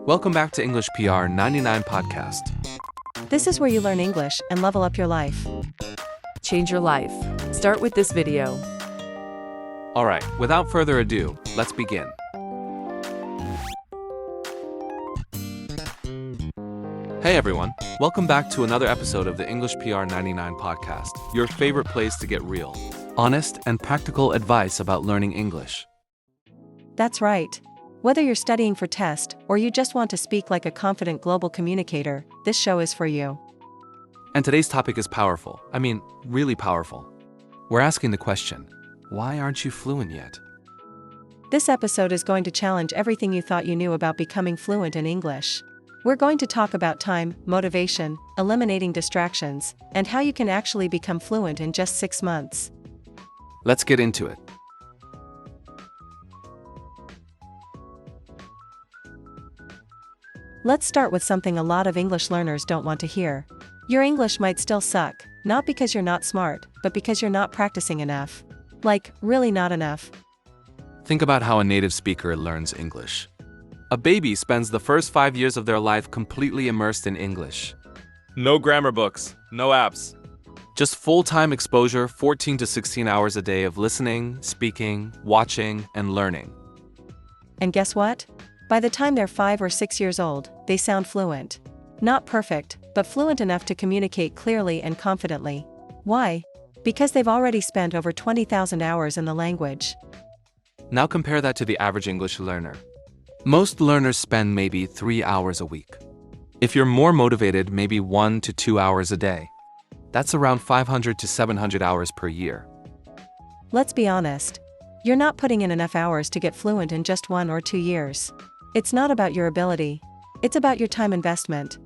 Welcome back to English Pr99 Podcast. This is where you learn English and level up your life. Change your life. Start with this video. Alright, without further ado, let's begin. Hey everyone, welcome back to another episode of the English Pr99 Podcast, your favorite place to get real, honest, and practical advice about learning English. That's right. Whether you're studying for test or you just want to speak like a confident global communicator, this show is for you. And today's topic is powerful. I mean, really powerful. We're asking the question, why aren't you fluent yet? This episode is going to challenge everything you thought you knew about becoming fluent in English. We're going to talk about time, motivation, eliminating distractions, and how you can actually become fluent in just 6 months. Let's get into it. Let's start with something a lot of English learners don't want to hear. Your English might still suck, not because you're not smart, but because you're not practicing enough. Like, really not enough. Think about how a native speaker learns English. A baby spends the first 5 years of their life completely immersed in English. No grammar books, no apps. Just full-time exposure, 14 to 16 hours a day of listening, speaking, watching, and learning. And guess what? By the time they're 5 or 6 years old, they sound fluent. Not perfect, but fluent enough to communicate clearly and confidently. Why? Because they've already spent over 20,000 hours in the language. Now compare that to the average English learner. Most learners spend maybe 3 hours a week. If you're more motivated, maybe 1 to 2 hours a day. That's around 500 to 700 hours per year. Let's be honest. You're not putting in enough hours to get fluent in just 1 or 2 years. It's not about your ability. It's about your time investment.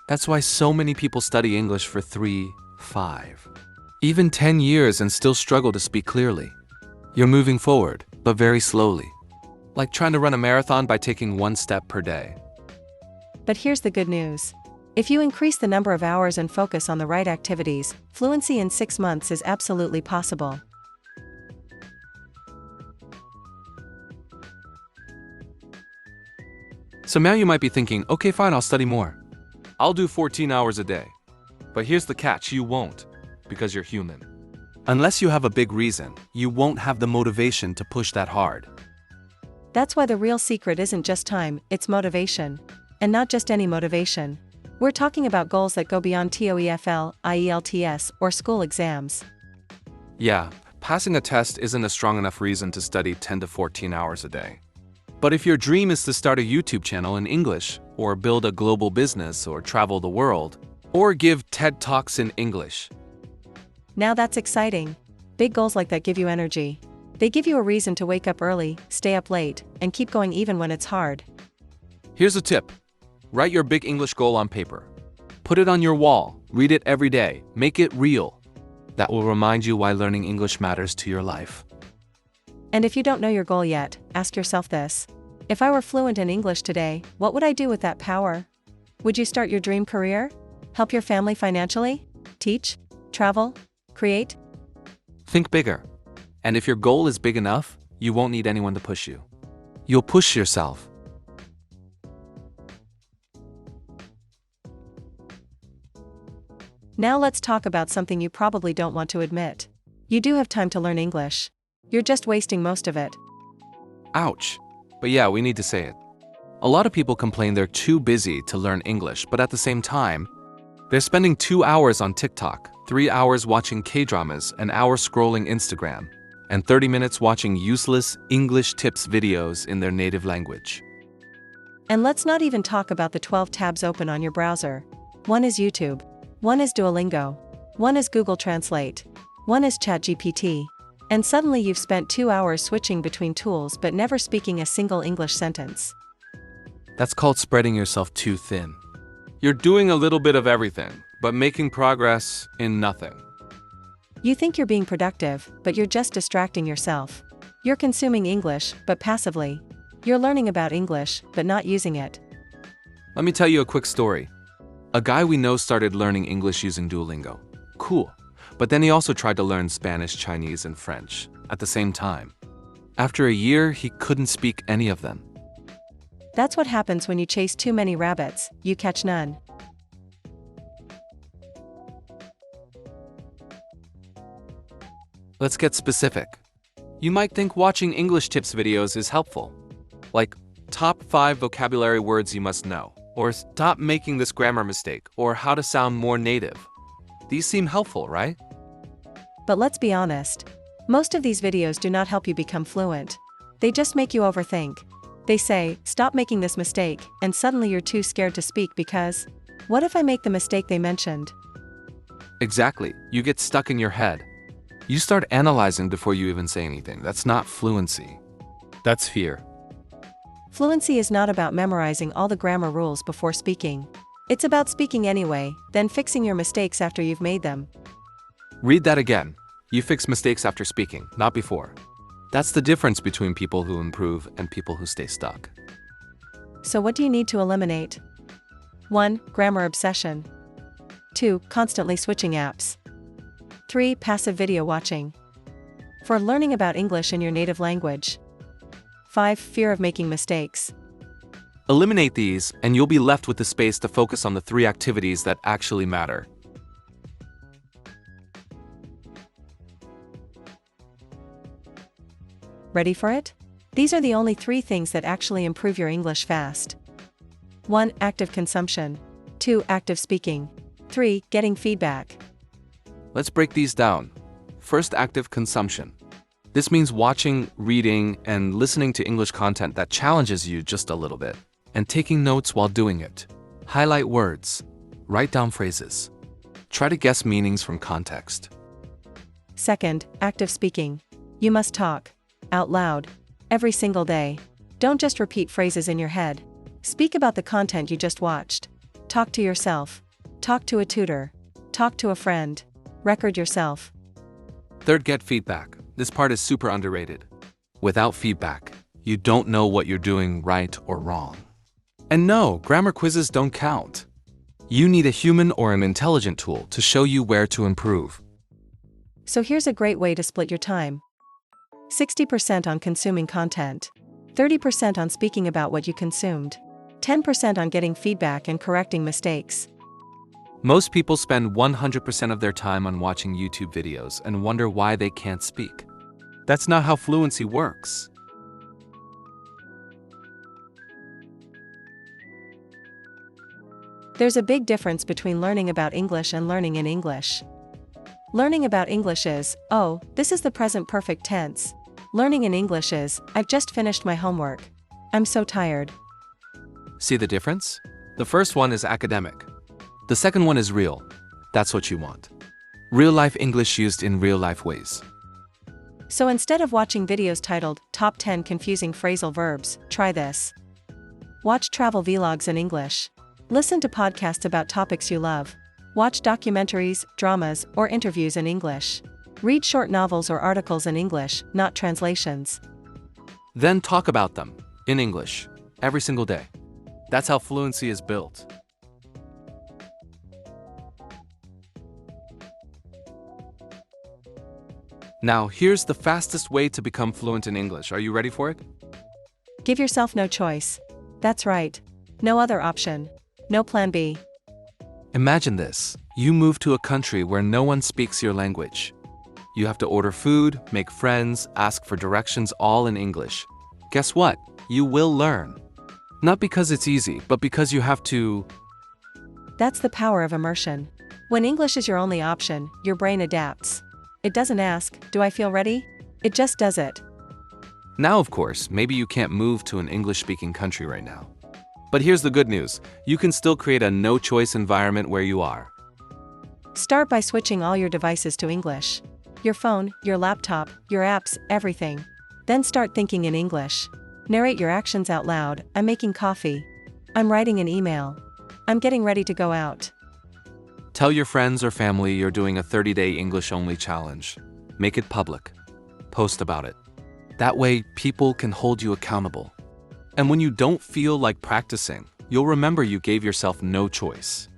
That's why so many people study English for 3, 5, even 10 years and still struggle to speak clearly. You're moving forward, but very slowly. Like trying to run a marathon by taking 1 step per day. But here's the good news. If you increase the number of hours and focus on the right activities, fluency in 6 months is absolutely possible. So now you might be thinking, okay, fine, I'll study more. I'll do 14 hours a day. But here's the catch, you won't, because you're human. Unless you have a big reason, you won't have the motivation to push that hard. That's why the real secret isn't just time, it's motivation. And not just any motivation. We're talking about goals that go beyond TOEFL, IELTS, or school exams. Yeah, passing a test isn't a strong enough reason to study 10 to 14 hours a day. But if your dream is to start a YouTube channel in English, or build a global business, or travel the world, or give TED Talks in English. Now that's exciting. Big goals like that give you energy. They give you a reason to wake up early, stay up late, and keep going even when it's hard. Here's a tip. Write your big English goal on paper. Put it on your wall, read it every day, make it real. That will remind you why learning English matters to your life. And if you don't know your goal yet, ask yourself this. If I were fluent in English today, what would I do with that power? Would you start your dream career? Help your family financially? Teach? Travel? Create? Think bigger. And if your goal is big enough, you won't need anyone to push you. You'll push yourself. Now let's talk about something you probably don't want to admit. You do have time to learn English. You're just wasting most of it. Ouch. But yeah, we need to say it. A lot of people complain they're too busy to learn English, but at the same time, they're spending 2 hours on TikTok, 3 hours watching K-dramas, an hour scrolling Instagram, and 30 minutes watching useless English tips videos in their native language. And let's not even talk about the 12 tabs open on your browser. One is YouTube. One is Duolingo. One is Google Translate. One is ChatGPT. And suddenly you've spent 2 hours switching between tools but never speaking a single English sentence. That's called spreading yourself too thin. You're doing a little bit of everything, but making progress in nothing. You think you're being productive, but you're just distracting yourself. You're consuming English, but passively. You're learning about English, but not using it. Let me tell you a quick story. A guy we know started learning English using Duolingo. Cool. But then he also tried to learn Spanish, Chinese, and French at the same time. After a year, he couldn't speak any of them. That's what happens when you chase too many rabbits, you catch none. Let's get specific. You might think watching English tips videos is helpful, like top 5 vocabulary words you must know, or stop making this grammar mistake, or how to sound more native. These seem helpful, right? But let's be honest. Most of these videos do not help you become fluent. They just make you overthink. They say, stop making this mistake, and suddenly you're too scared to speak because, what if I make the mistake they mentioned? Exactly. You get stuck in your head. You start analyzing before you even say anything. That's not fluency. That's fear. Fluency is not about memorizing all the grammar rules before speaking. It's about speaking anyway, then fixing your mistakes after you've made them. Read that again. You fix mistakes after speaking, not before. That's the difference between people who improve and people who stay stuck. So what do you need to eliminate? 1. Grammar obsession. 2. Constantly switching apps. 3. Passive video watching. 4. Learning about English in your native language. 5. Fear of making mistakes. Eliminate these, and you'll be left with the space to focus on the 3 activities that actually matter. Ready for it? These are the only 3 things that actually improve your English fast. 1. Active consumption. 2. Active speaking. 3. Getting feedback. Let's break these down. First, active consumption. This means watching, reading, and listening to English content that challenges you just a little bit, and taking notes while doing it. Highlight words. Write down phrases. Try to guess meanings from context. Second, active speaking. You must talk out loud every single day. Don't just repeat phrases in your head. Speak about the content you just watched. Talk to yourself. Talk to a tutor. Talk to a friend. Record yourself. Third, get feedback. This part is super underrated. Without feedback, you don't know what you're doing right or wrong. And no, grammar quizzes don't count. You need a human or an intelligent tool to show you where to improve. So here's a great way to split your time. 60% on consuming content. 30% on speaking about what you consumed. 10% on getting feedback and correcting mistakes. Most people spend 100% of their time on watching YouTube videos and wonder why they can't speak. That's not how fluency works. There's a big difference between learning about English and learning in English. Learning about English is, oh, this is the present perfect tense. Learning in English is, I've just finished my homework. I'm so tired. See the difference? The first one is academic. The second one is real. That's what you want. Real-life English used in real-life ways. So instead of watching videos titled, Top 10 Confusing Phrasal Verbs, try this. Watch travel vlogs in English. Listen to podcasts about topics you love. Watch documentaries, dramas, or interviews in English. Read short novels or articles in English, not translations. Then talk about them, in English, every single day. That's how fluency is built. Now, here's the fastest way to become fluent in English. Are you ready for it? Give yourself no choice. That's right. No other option. No plan B. Imagine this. You move to a country where no one speaks your language. You have to order food, make friends, ask for directions all in English. Guess what? You will learn. Not because it's easy, but because you have to. That's the power of immersion. When English is your only option, your brain adapts. It doesn't ask, do I feel ready? It just does it. Now, of course, maybe you can't move to an English-speaking country right now. But here's the good news. You can still create a no-choice environment where you are. Start by switching all your devices to English. Your phone, your laptop, your apps, everything. Then start thinking in English. Narrate your actions out loud. I'm making coffee. I'm writing an email. I'm getting ready to go out. Tell your friends or family you're doing a 30-day English-only challenge. Make it public. Post about it. That way, people can hold you accountable. And when you don't feel like practicing, you'll remember you gave yourself no choice.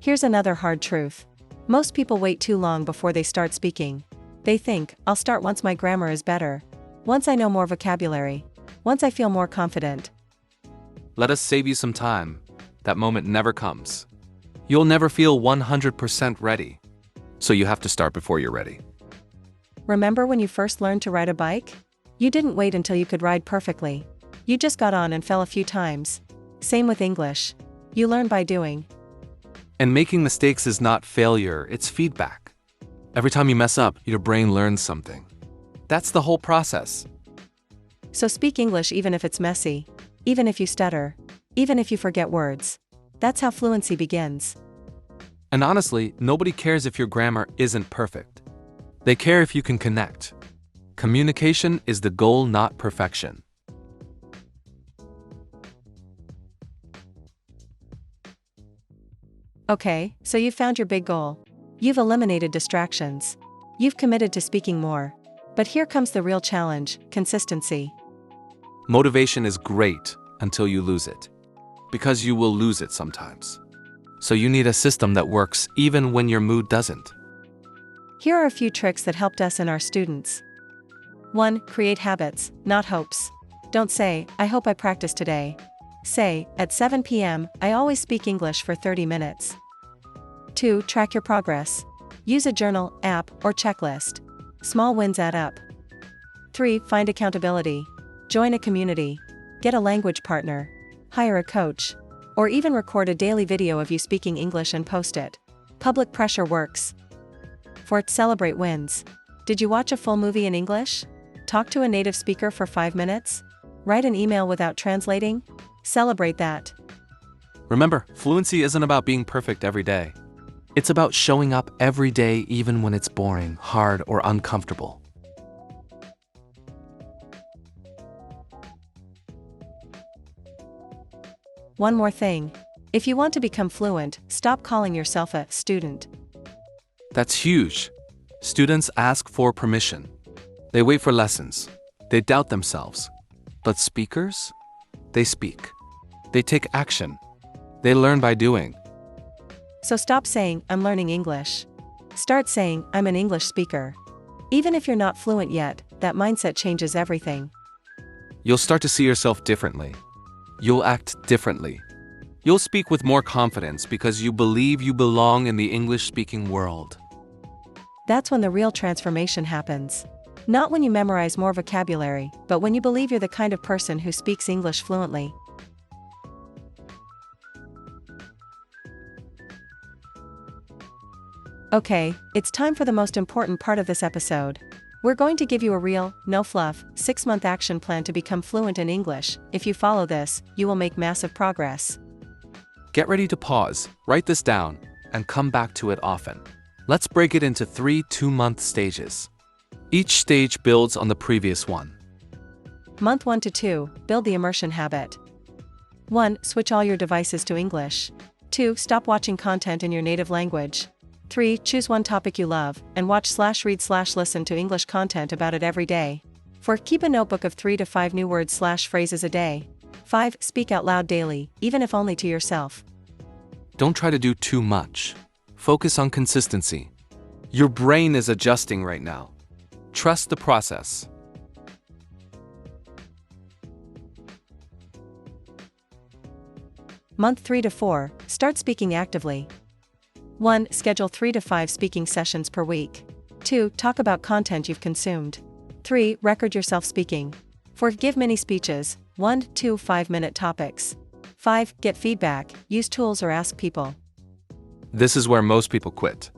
Here's another hard truth. Most people wait too long before they start speaking. They think, I'll start once my grammar is better. Once I know more vocabulary. Once I feel more confident. Let us save you some time. That moment never comes. You'll never feel 100% ready. So you have to start before you're ready. Remember when you first learned to ride a bike? You didn't wait until you could ride perfectly. You just got on and fell a few times. Same with English. You learn by doing. And making mistakes is not failure, it's feedback. Every time you mess up, your brain learns something. That's the whole process. So speak English even if it's messy. Even if you stutter. Even if you forget words. That's how fluency begins. And honestly, nobody cares if your grammar isn't perfect. They care if you can connect. Communication is the goal, not perfection. Okay, so you've found your big goal. You've eliminated distractions. You've committed to speaking more. But here comes the real challenge, consistency. Motivation is great until you lose it. Because you will lose it sometimes. So you need a system that works even when your mood doesn't. Here are a few tricks that helped us and our students. 1. Create habits, not hopes. Don't say, I hope I practice today. Say, at 7 p.m., I always speak English for 30 minutes. 2. Track your progress. Use a journal, app, or checklist. Small wins add up. 3. Find accountability. Join a community. Get a language partner. Hire a coach. Or even record a daily video of you speaking English and post it. Public pressure works. 4. Celebrate wins. Did you watch a full movie in English? Talk to a native speaker for 5 minutes? Write an email without translating? Celebrate that. Remember, fluency isn't about being perfect every day. It's about showing up every day even when it's boring, hard, or uncomfortable. One more thing. If you want to become fluent, stop calling yourself a student. That's huge. Students ask for permission. They wait for lessons. They doubt themselves. But speakers? They speak. They take action. They learn by doing. So stop saying, I'm learning English. Start saying, I'm an English speaker. Even if you're not fluent yet, that mindset changes everything. You'll start to see yourself differently. You'll act differently. You'll speak with more confidence because you believe you belong in the English-speaking world. That's when the real transformation happens. Not when you memorize more vocabulary, but when you believe you're the kind of person who speaks English fluently. Okay, it's time for the most important part of this episode. We're going to give you a real, no-fluff, 6-month action plan to become fluent in English. If you follow this, you will make massive progress. Get ready to pause, write this down, and come back to it often. Let's break it into 3 2-month stages. Each stage builds on the previous one. Month 1 to 2, build the immersion habit. 1. Switch all your devices to English. 2. Stop watching content in your native language. 3. Choose one topic you love, and watch/read/listen to English content about it every day. 4. Keep a notebook of 3 to 5 new words/phrases a day. 5. Speak out loud daily, even if only to yourself. Don't try to do too much. Focus on consistency. Your brain is adjusting right now. Trust the process. Month 3 to 4, start speaking actively. 1. Schedule 3 to 5 speaking sessions per week. 2. Talk about content you've consumed. 3. Record yourself speaking. 4. Give mini speeches, 1 to 5-minute topics. 5. Get feedback, use tools or ask people. This is where most people quit.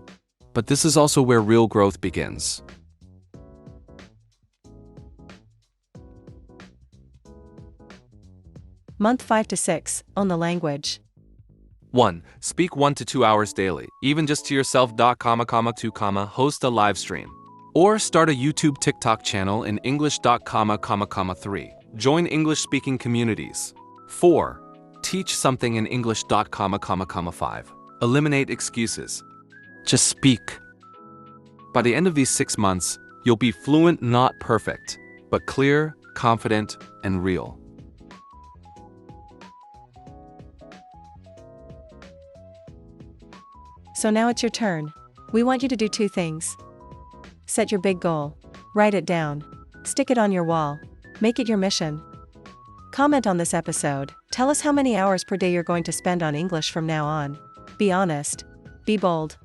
But this is also where real growth begins. Month 5 to 6, own the language. 1. Speak 1 to 2 hours daily, even just to yourself. 2, host a live stream. Or start a YouTube TikTok channel in English. 3. Join English-speaking communities. 4. Teach something in English. 5. Eliminate excuses. Just speak. By the end of these 6 months, you'll be fluent, not perfect, but clear, confident, and real. So now it's your turn. We want you to do 2 things. Set your big goal. Write it down. Stick it on your wall. Make it your mission. Comment on this episode. Tell us how many hours per day you're going to spend on English from now on. Be honest. Be bold.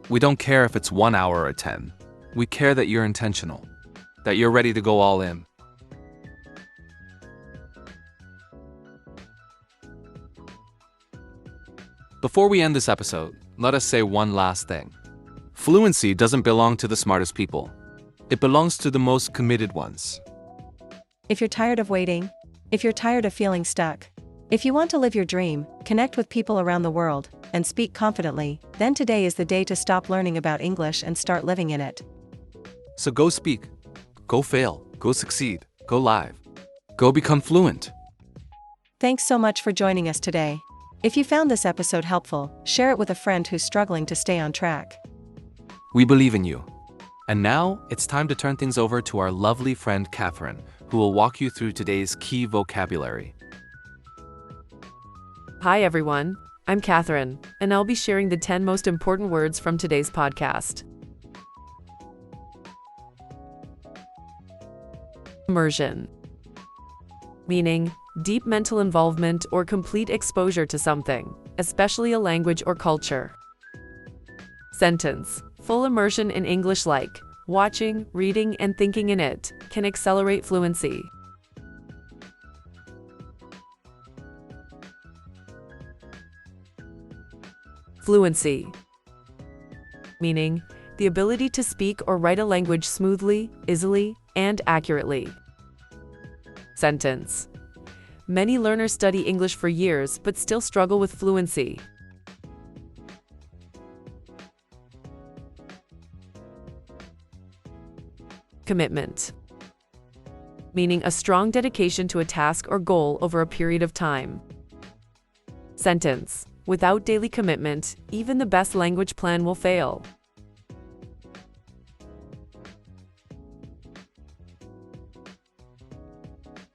We don't care if it's 1 hour or 10. We care that you're intentional, that you're ready to go all in. Before we end this episode, let us say one last thing. Fluency doesn't belong to the smartest people. It belongs to the most committed ones. If you're tired of waiting, if you're tired of feeling stuck, if you want to live your dream, connect with people around the world, and speak confidently, then today is the day to stop learning about English and start living in it. So go speak, go fail, go succeed, go live, go become fluent. Thanks so much for joining us today. If you found this episode helpful, share it with a friend who's struggling to stay on track. We believe in you. And now, it's time to turn things over to our lovely friend Catherine, who will walk you through today's key vocabulary. Hi everyone, I'm Catherine, and I'll be sharing the 10 most important words from today's podcast. Immersion. Meaning, deep mental involvement or complete exposure to something, especially a language or culture. Sentence. Full immersion in English like watching, reading, and thinking in it can accelerate fluency. Fluency. Meaning, the ability to speak or write a language smoothly, easily, and accurately. Sentence. Many learners study English for years but still struggle with fluency. Commitment. Meaning a strong dedication to a task or goal over a period of time. Sentence. Without daily commitment, even the best language plan will fail.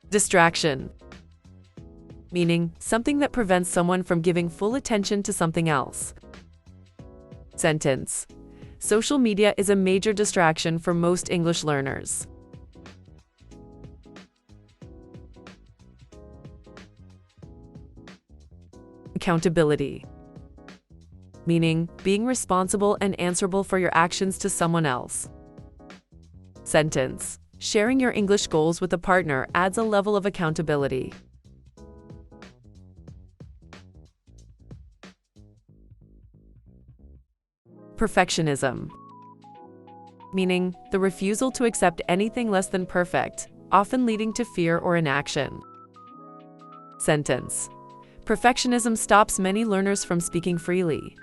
Distraction. Meaning something that prevents someone from giving full attention to something else. Sentence. Social media is a major distraction for most English learners. Accountability. Meaning being responsible and answerable for your actions to someone else. Sentence. Sharing your English goals with a partner adds a level of accountability. Perfectionism. Meaning the refusal to accept anything less than perfect, often leading to fear or inaction. Sentence. Perfectionism stops many learners from speaking freely.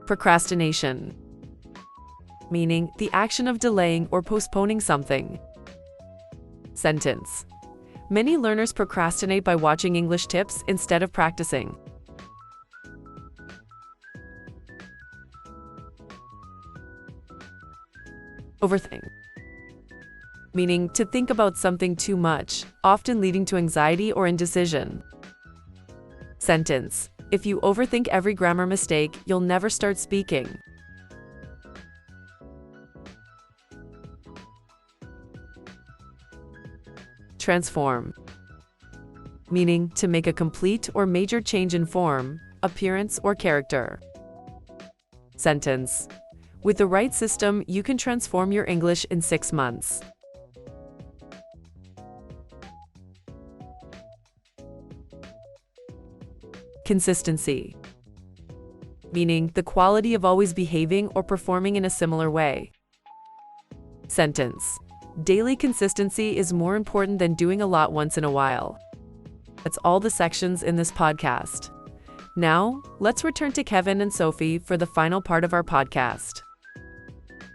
Procrastination. Meaning the action of delaying or postponing something. Sentence. Many learners procrastinate by watching English tips instead of practicing. Overthink. Meaning to think about something too much, often leading to anxiety or indecision. Sentence. If you overthink every grammar mistake, you'll never start speaking. Transform. Meaning to make a complete or major change in form, appearance, or character. Sentence. With the right system, you can transform your English in 6 months. Consistency. Meaning the quality of always behaving or performing in a similar way. Sentence. Daily consistency is more important than doing a lot once in a while. That's all the sections in this podcast. Now, let's return to Kevin and Sophie for the final part of our podcast.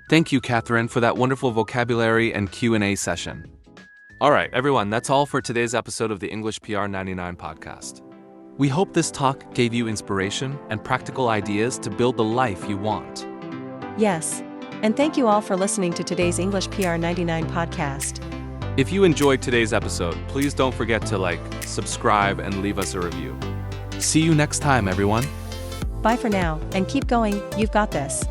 Thank you, Catherine, for that wonderful vocabulary and Q&A session. All right, everyone, that's all for today's episode of the English Pr99 podcast. We hope this talk gave you inspiration and practical ideas to build the life you want. Yes. And thank you all for listening to today's English Pr99 podcast. If you enjoyed today's episode, please don't forget to subscribe, and leave us a review. See you next time, everyone. Bye for now, and keep going, you've got this.